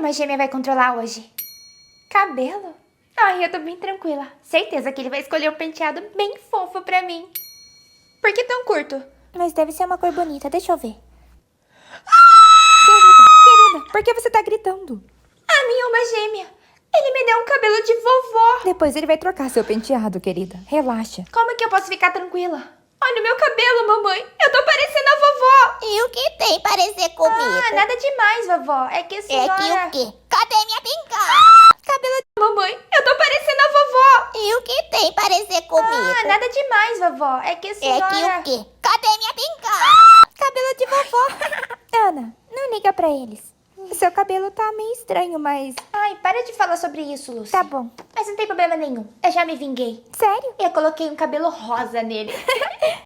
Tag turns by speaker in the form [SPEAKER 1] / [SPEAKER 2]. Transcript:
[SPEAKER 1] alma gêmea vai controlar hoje? Cabelo? Ai, eu tô bem tranquila. Certeza que ele vai escolher um penteado bem fofo pra mim. Por que tão curto?
[SPEAKER 2] Mas deve ser uma cor bonita, deixa eu ver.
[SPEAKER 3] Querida, por que você tá gritando?
[SPEAKER 1] A minha alma gêmea. Ele me deu um cabelo de vovó.
[SPEAKER 3] Depois ele vai trocar seu penteado, querida. Relaxa.
[SPEAKER 1] Como que eu posso ficar tranquila? Olha o meu cabelo, mamãe. Eu tô parecendo a vovó.
[SPEAKER 2] E o que tem parecer comigo?
[SPEAKER 1] Ah, nada demais, vovó. É que a
[SPEAKER 2] É
[SPEAKER 1] senhora...
[SPEAKER 2] que o quê? Cadê minha pinga?
[SPEAKER 1] Cabelo de mamãe. Eu tô parecendo a vovó.
[SPEAKER 2] E o que tem parecer comigo?
[SPEAKER 1] Ah, nada demais, vovó. É que a
[SPEAKER 2] É
[SPEAKER 1] senhora...
[SPEAKER 2] que o quê? Cadê minha pinga?
[SPEAKER 3] Cabelo de vovó. Ana, não liga pra eles. Seu cabelo tá meio estranho, mas...
[SPEAKER 1] Ai, para de falar sobre isso, Lucy.
[SPEAKER 3] Tá bom.
[SPEAKER 1] Mas não tem problema nenhum. Eu já me vinguei.
[SPEAKER 3] Sério?
[SPEAKER 1] Eu coloquei um cabelo rosa nele.